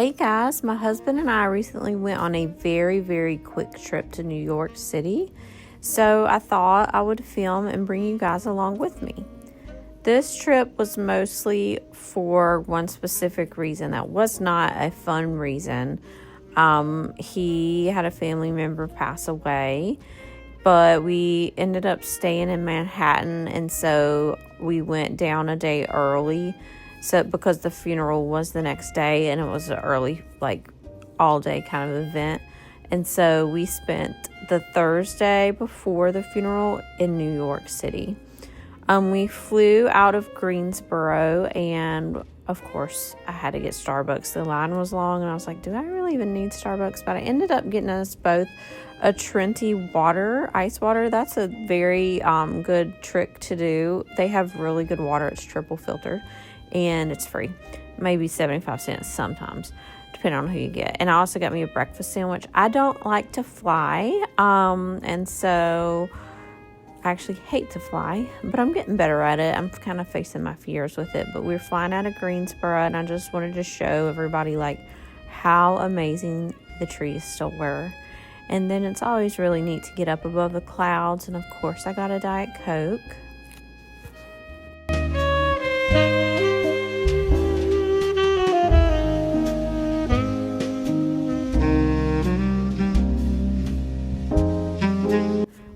Hey guys, my husband and I recently went on a very, very quick trip to New York City, so I thought I would film and bring you guys along with me. This trip was mostly for one specific reason that was not a fun reason. He had a family member pass away, but we ended up staying in Manhattan, and so we went down a day early. So because the funeral was the next day and it was an early, all day kind of event. And so we spent the Thursday before the funeral in New York City. We flew out of Greensboro, and of course I had to get Starbucks. The line was long and I was like, do I really even need Starbucks? But I ended up getting us both a Trenti water, ice water. That's a very good trick to do. They have really good water. It's triple filtered. And it's free, maybe 75 cents sometimes, depending on who you get. And I also got me a breakfast sandwich. I don't like to fly, and so I actually hate to fly, but I'm getting better at it. I'm kind of facing my fears with it. But we're flying out of Greensboro, and I just wanted to show everybody how amazing the trees still were. And then it's always really neat to get up above the clouds. And of course, I got a Diet Coke.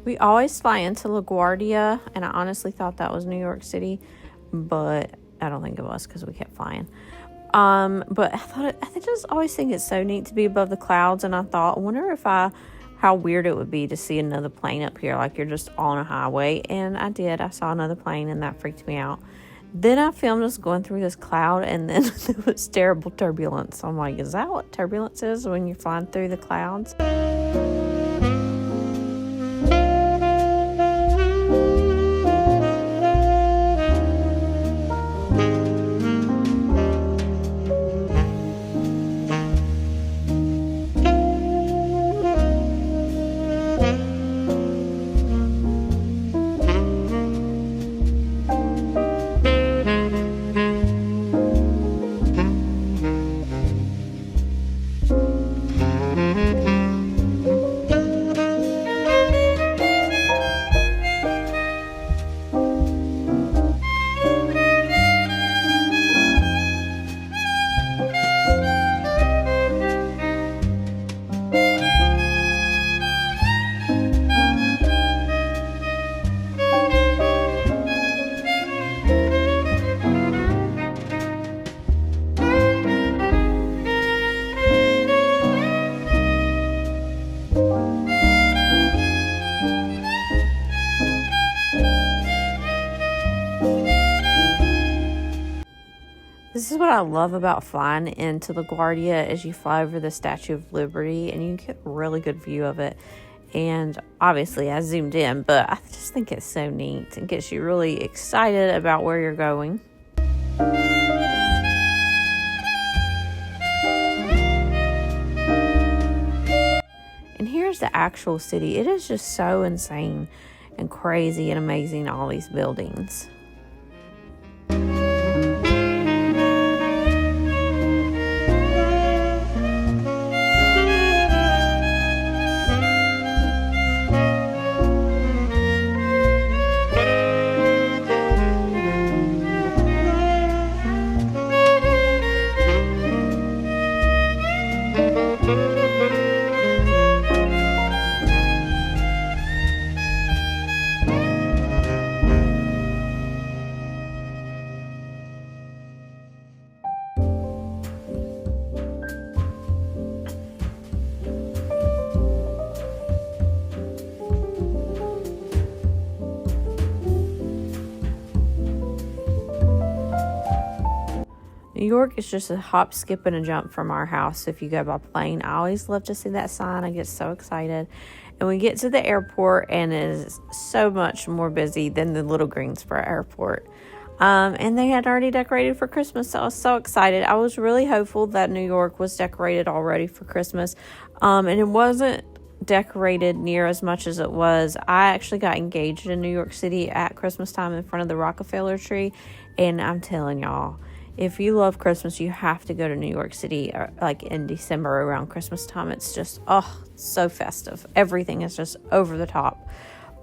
We always fly into LaGuardia, and I honestly thought that was New York City, but I don't think it was because we kept flying. But I just always think it's so neat to be above the clouds, and I wonder how weird it would be to see another plane up here, like you're just on a highway. And I did. I saw another plane, and that freaked me out. Then I filmed us going through this cloud, and then there was terrible turbulence. I'm like, is that what turbulence is when you're flying through the clouds? This is what I love about flying into LaGuardia is you fly over the Statue of Liberty and you get a really good view of it. And obviously I zoomed in, but I just think it's so neat and gets you really excited about where you're going. And here's the actual city. It is just so insane and crazy and amazing, all these buildings. New York is just a hop, skip, and a jump from our house if you go by plane. I always love to see that sign. I get so excited. And we get to the airport, and it is so much more busy than the little Greensboro airport. And they had already decorated for Christmas, so I was so excited. I was really hopeful that New York was decorated already for Christmas. And it wasn't decorated near as much as it was. I actually got engaged in New York City at Christmas time in front of the Rockefeller tree, and I'm telling y'all, if you love Christmas, you have to go to New York City like in December around Christmas time. It's just, so festive. Everything is just over the top.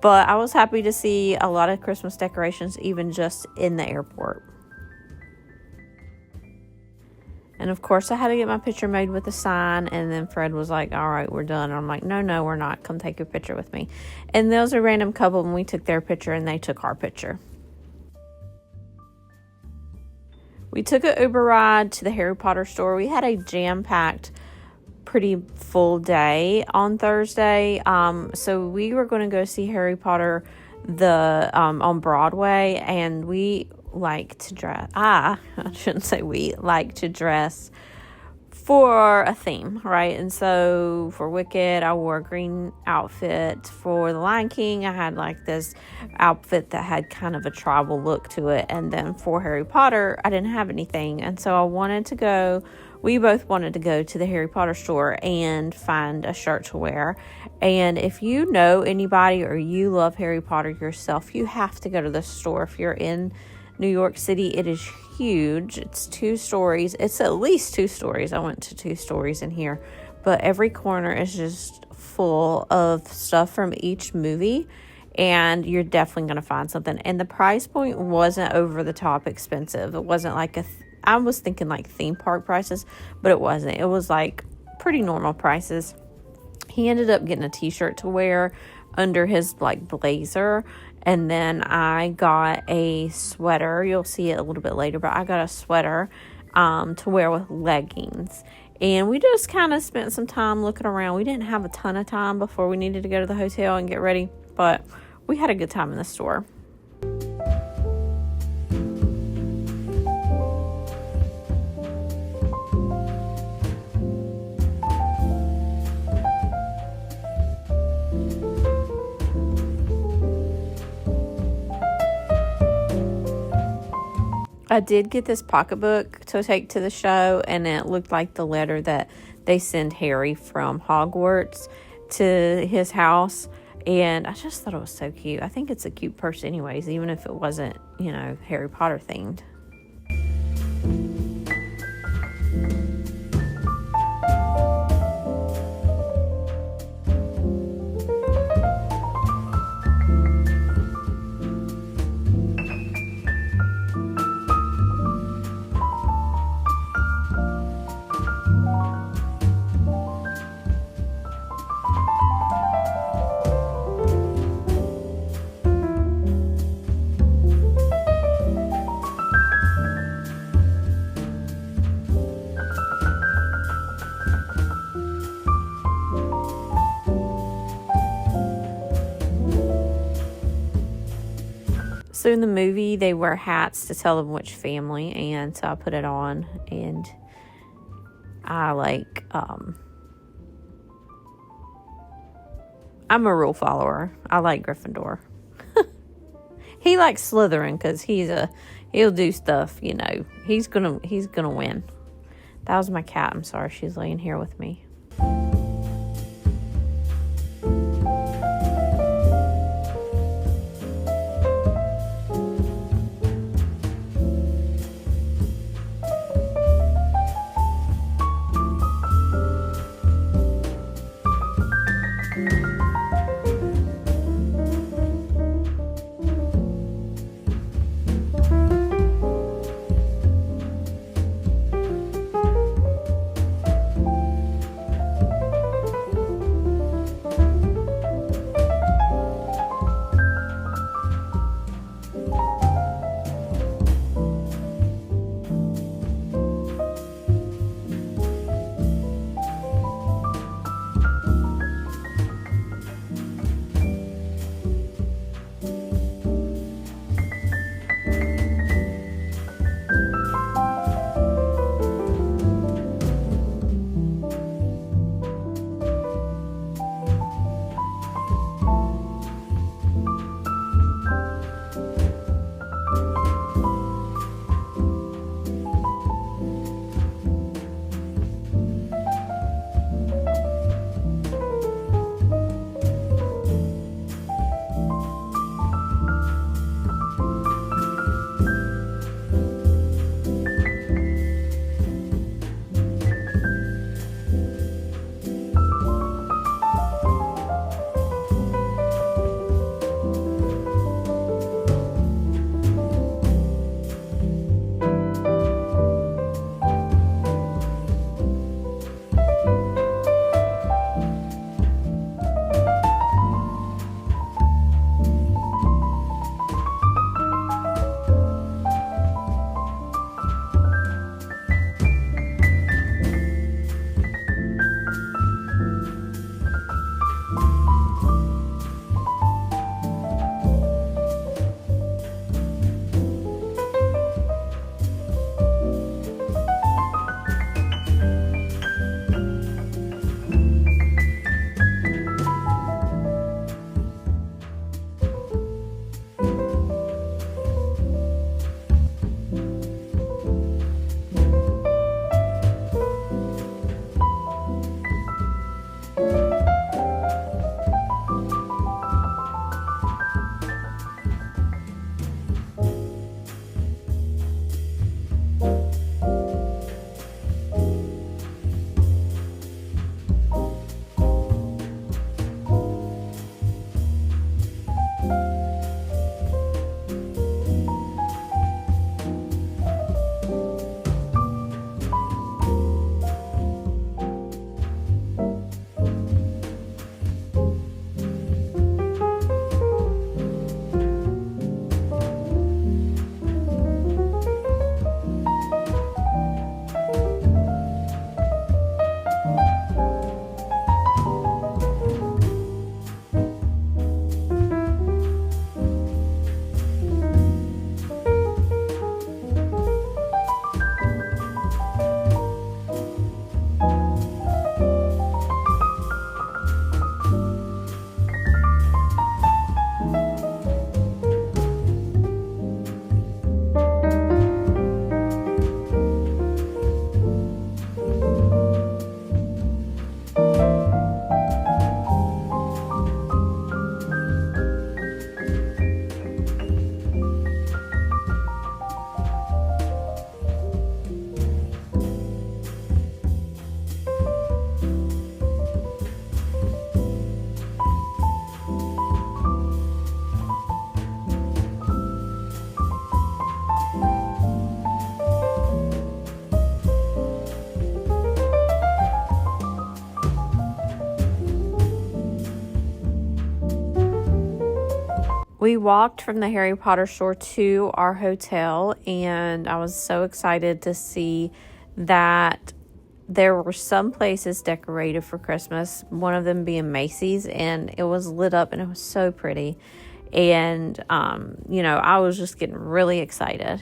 But I was happy to see a lot of Christmas decorations, even just in the airport. And of course, I had to get my picture made with the sign. And then Fred was like, all right, we're done. And I'm like, no, we're not. Come take your picture with me. And there was a random couple, and we took their picture, and they took our picture. We took an Uber ride to the Harry Potter store. We had a jam-packed, pretty full day on Thursday. So we were going to go see Harry Potter on Broadway, and we like to dress. I shouldn't say we like to dress for a theme, right? And so for Wicked, I wore a green outfit. For The Lion King, I had like this outfit that had kind of a tribal look to it. And then for Harry Potter, I didn't have anything. And so we both wanted to go to the Harry Potter store and find a shirt to wear. And if you know anybody or you love Harry Potter yourself, you have to go to this store. If you're in New York City, it is huge. It's 2 stories. It's at least 2 stories. I went to 2 stories in here, but every corner is just full of stuff from each movie, and you're definitely going to find something. And the price point wasn't over the top expensive. It wasn't like I was thinking like theme park prices, but it wasn't. It was like pretty normal prices. He ended up getting a t-shirt to wear under his like blazer. And then I got a sweater. You'll see it a little bit later, but I got a sweater to wear with leggings. And we just kind of spent some time looking around. We didn't have a ton of time before we needed to go to the hotel and get ready, but we had a good time in the store. I did get this pocketbook to take to the show, and it looked like the letter that they send Harry from Hogwarts to his house, and I just thought it was so cute. I think it's a cute purse anyways, even if it wasn't, Harry Potter themed. So in the movie, they wear hats to tell them which family, and so I put it on, and I I'm a rule follower. I like Gryffindor. He likes Slytherin because he'll do stuff, He's gonna win. That was my cat. I'm sorry, she's laying here with me. We walked from the Harry Potter store to our hotel, and I was so excited to see that there were some places decorated for Christmas, one of them being Macy's, and it was lit up and it was so pretty. And, I was just getting really excited.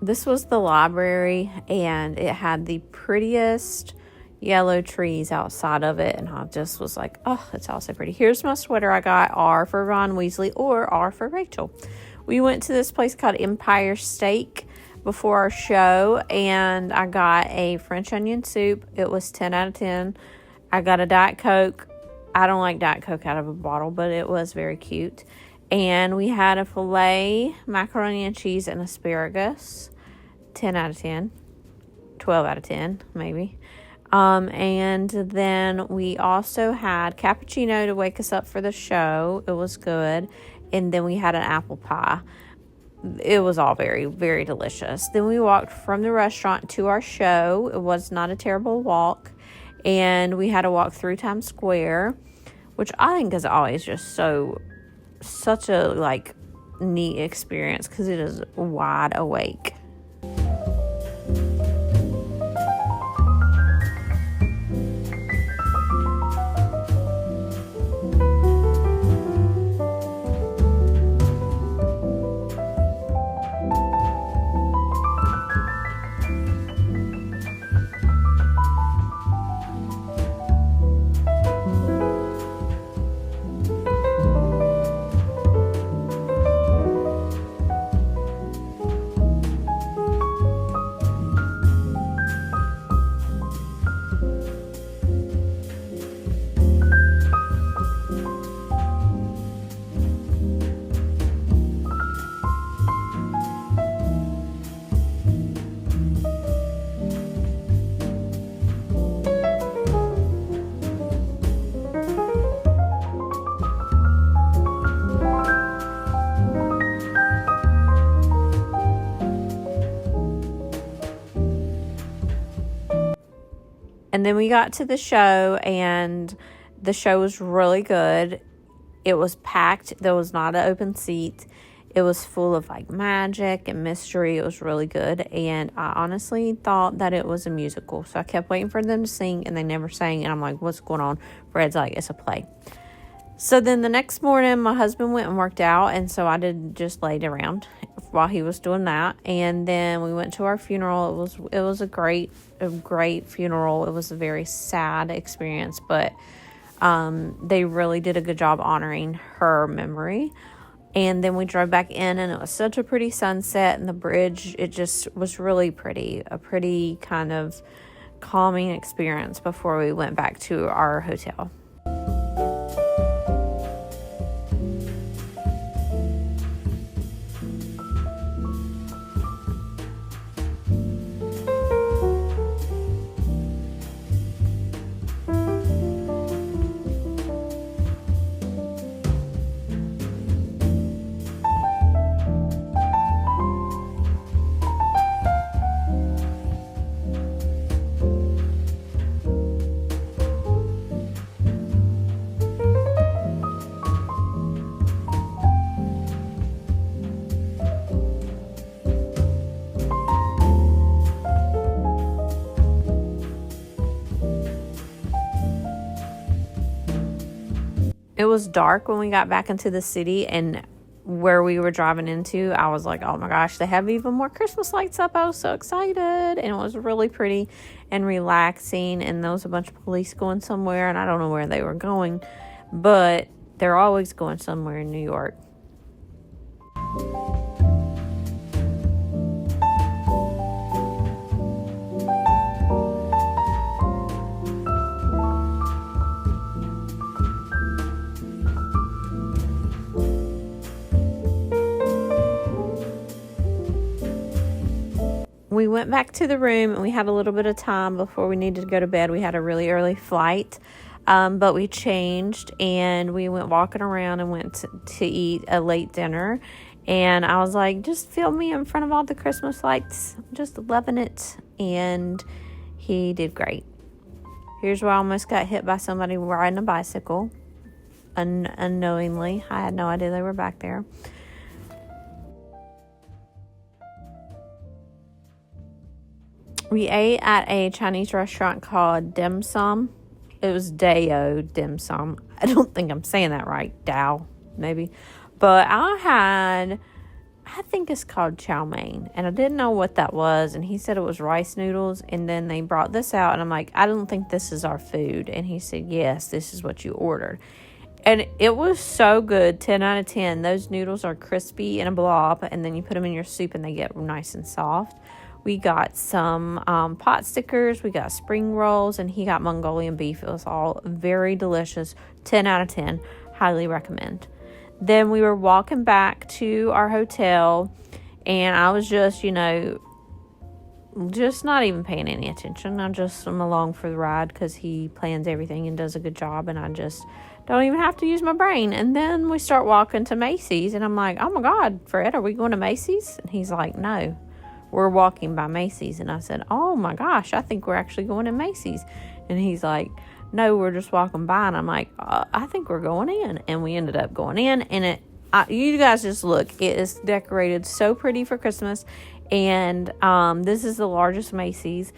This was the library, and it had the prettiest yellow trees outside of it, and I just was like, oh, it's all so pretty. Here's my sweater I got, R for Ron Weasley or R for Rachel. We went to this place called Empire Steak before our show, and I got a French onion soup. It was 10 out of 10. I got a Diet Coke. I don't like Diet Coke out of a bottle, but it was very cute. And we had a filet, macaroni and cheese, and asparagus. 10 out of 10, 12 out of 10, maybe. And then we also had cappuccino to wake us up for the show. It was good. And then we had an apple pie. It was all very, very delicious. Then we walked from the restaurant to our show. It was not a terrible walk. And we had to walk through Times Square, which I think is always just such a neat experience because it is wide awake. And then we got to the show, and the show was really good. It was packed. There was not an open seat. It was full of magic and mystery. It was really good. And I honestly thought that it was a musical. So I kept waiting for them to sing, and they never sang. And I'm like, what's going on? Fred's like, it's a play. So then the next morning, my husband went and worked out, and so I just laid around while he was doing that. And then we went to our funeral. It was a great funeral. It was a very sad experience, but they really did a good job honoring her memory. And then we drove back in, and it was such a pretty sunset, and the bridge, it just was really pretty, a pretty kind of calming experience before we went back to our hotel. It was dark when we got back into the city, and where we were driving into, I was like, oh my gosh, they have even more Christmas lights up. I was so excited, and it was really pretty and relaxing, and there was a bunch of police going somewhere, and I don't know where they were going, but they're always going somewhere in New York. We we went back to the room, and we had a little bit of time before we needed to go to bed. We had a really early flight, but we changed, and we went walking around and went to eat a late dinner. And I was like, just film me in front of all the Christmas lights. Just loving it. And he did great. Here's where I almost got hit by somebody riding a bicycle. Unknowingly. I had no idea they were back there. We ate at a Chinese restaurant called Dim Sum. It was Dao Dim Sum. I don't think I'm saying that right. Dao, maybe. But I think it's called chow mein. And I didn't know what that was. And he said it was rice noodles. And then they brought this out. And I'm like, I don't think this is our food. And he said, yes, this is what you ordered. And it was so good. 10 out of 10. Those noodles are crispy in a blob. And then you put them in your soup and they get nice and soft. We got some pot stickers. We got spring rolls. And he got Mongolian beef. It was all very delicious. 10 out of 10. Highly recommend. Then we were walking back to our hotel, and I was just, just not even paying any attention. I just am along for the ride because he plans everything and does a good job, and I just don't even have to use my brain. And then we start walking to Macy's, and I'm like, oh my God, Fred, are we going to Macy's? And he's like, no, we're walking by Macy's. And I said, oh my gosh, I think we're actually going to Macy's. And he's like, no, we're just walking by. And I'm like, I think we're going in. And we ended up going in. And you guys just look. It is decorated so pretty for Christmas. And this is the largest Macy's.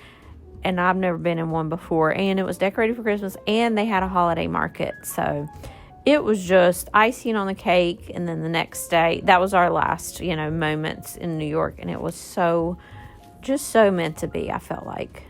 And I've never been in one before. And it was decorated for Christmas. And they had a holiday market. So it was just icing on the cake. And then the next day, that was our last, moments in New York. And it was just so meant to be, I felt like.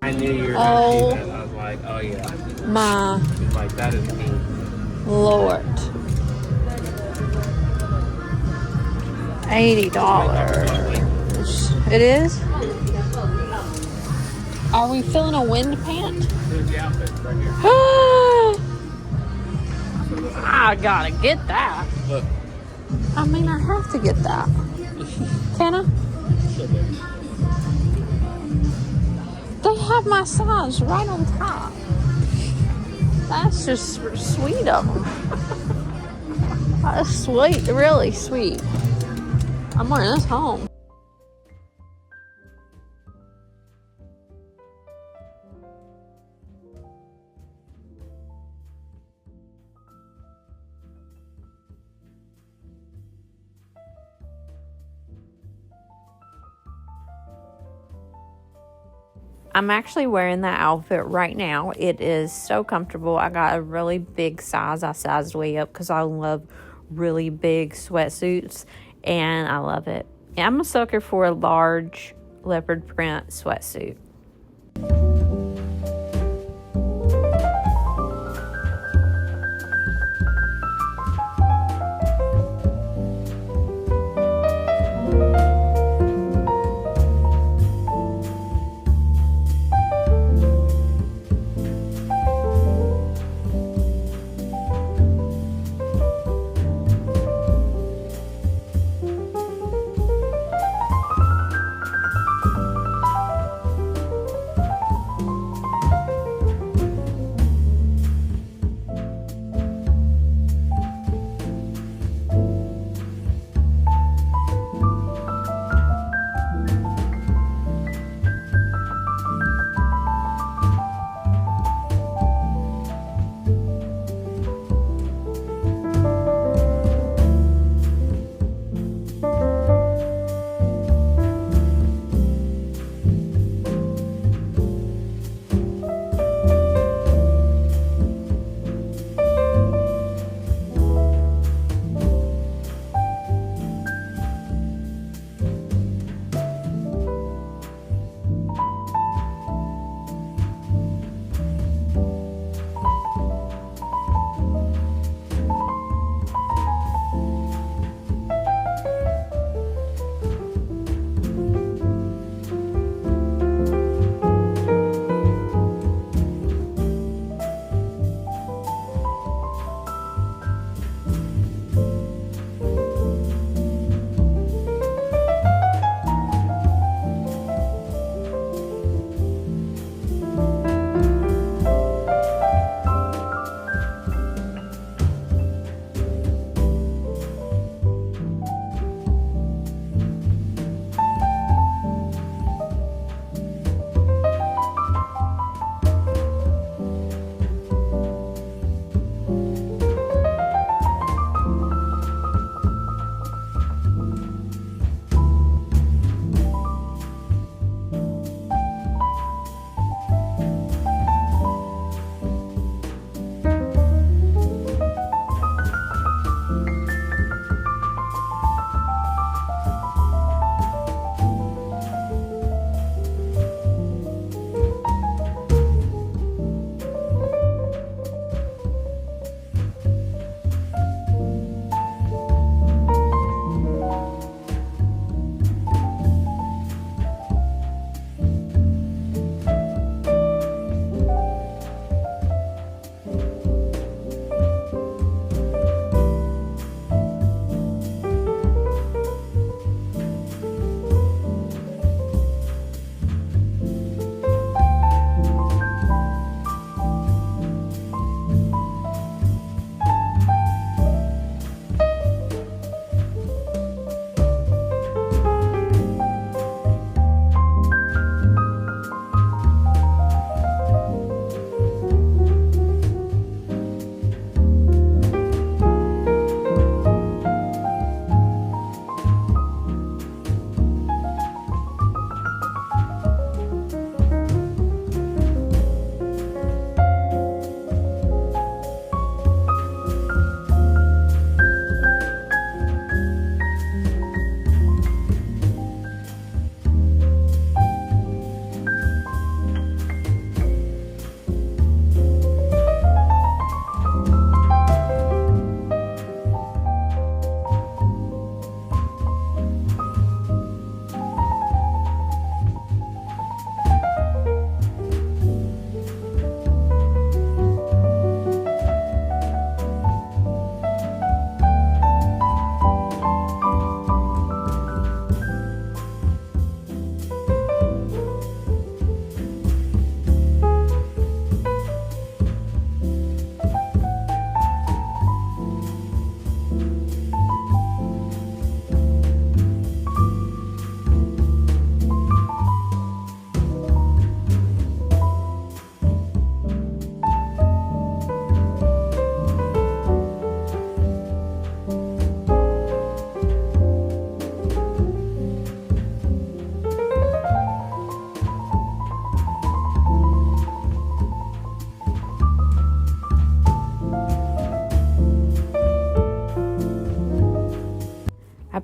I knew you were going to see that. I was like, oh yeah. My Like, that is me. Lord. $80. It is? Are we feeling a wind pant? Here's the outfit right here. I gotta get that. Look. I mean, I have to get that. Can I? They have my size right on top. That's just sweet of them. That's sweet, really sweet. I'm wearing this home. I'm actually wearing that outfit right now. It is so comfortable. I got a really big size. I sized way up because I love really big sweatsuits, and I love it. And I'm a sucker for a large leopard print sweatsuit.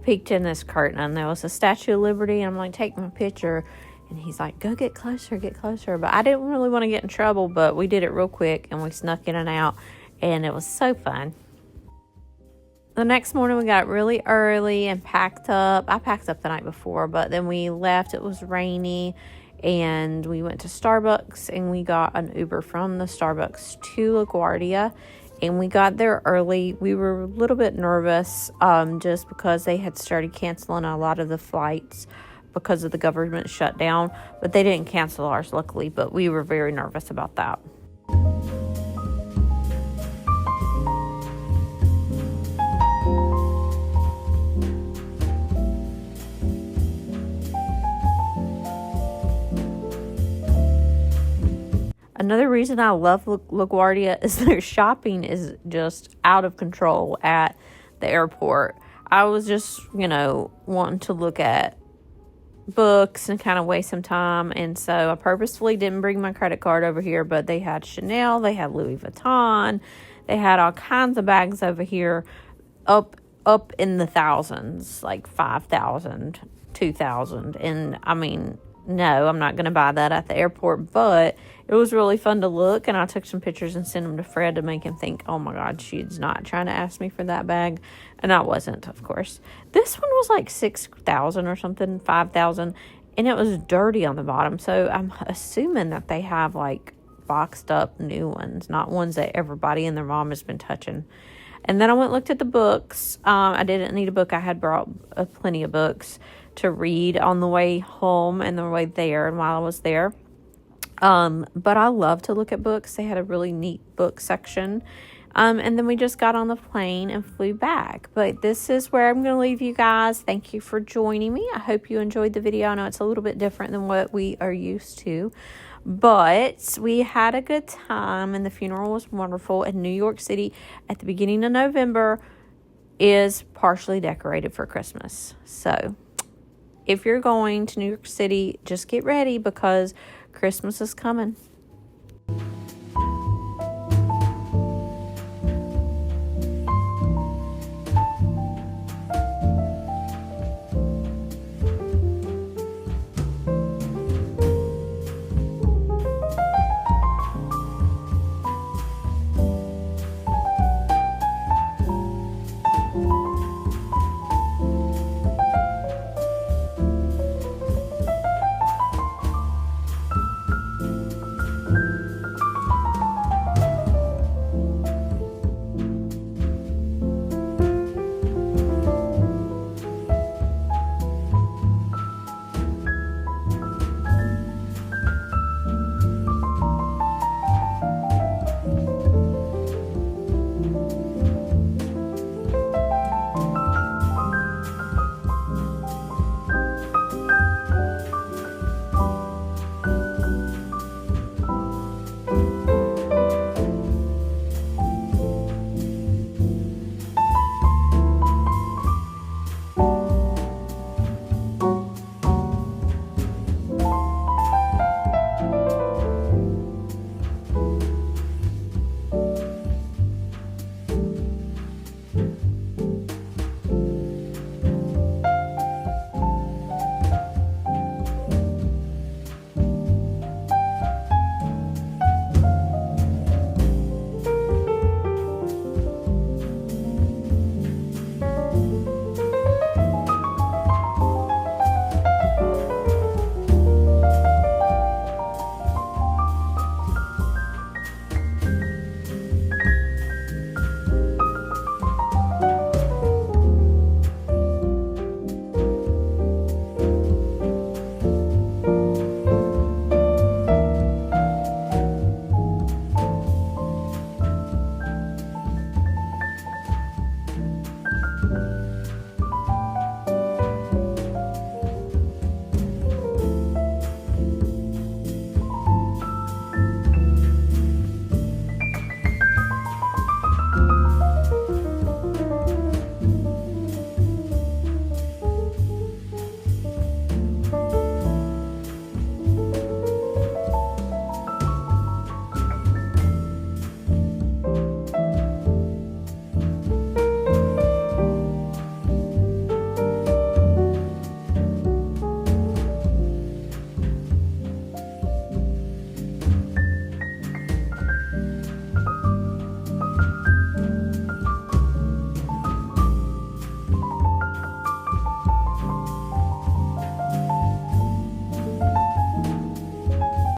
peeked in this curtain and there was a Statue of Liberty, and I'm like, take my picture. And he's like, go get closer, get closer. But I didn't really want to get in trouble, but we did it real quick and we snuck in and out, and it was so fun. The next morning we got really early and packed up. I packed up the night before, but then we left. It was rainy, and we went to Starbucks, and we got an Uber from the Starbucks to LaGuardia, and we got there early. We were a little bit nervous just because they had started canceling a lot of the flights because of the government shutdown, but they didn't cancel ours, luckily, but we were very nervous about that. Another reason I love LaGuardia is their shopping is just out of control at the airport. I was just, wanting to look at books and kind of waste some time, and so I purposefully didn't bring my credit card over here, but they had Chanel, they had Louis Vuitton, they had all kinds of bags over here up in the thousands, like 5,000, 2,000, and I mean, no, I'm not going to buy that at the airport, but it was really fun to look, and I took some pictures and sent them to Fred to make him think, oh my God, she's not trying to ask me for that bag, and I wasn't, of course. This one was like 6,000 or something, 5,000, and it was dirty on the bottom, so I'm assuming that they have like boxed up new ones, not ones that everybody and their mom has been touching. And then I went and looked at the books. I didn't need a book. I had brought plenty of books to read on the way home and the way there and while I was there. But I love to look at books. They had a really neat book section. And then we just got on the plane and flew back. But this is where I'm going to leave you guys. Thank you for joining me. I hope you enjoyed the video. I know it's a little bit different than what we are used to. But we had a good time, and the funeral was wonderful. And New York City at the beginning of November is partially decorated for Christmas. So if you're going to New York City, just get ready because Christmas is coming.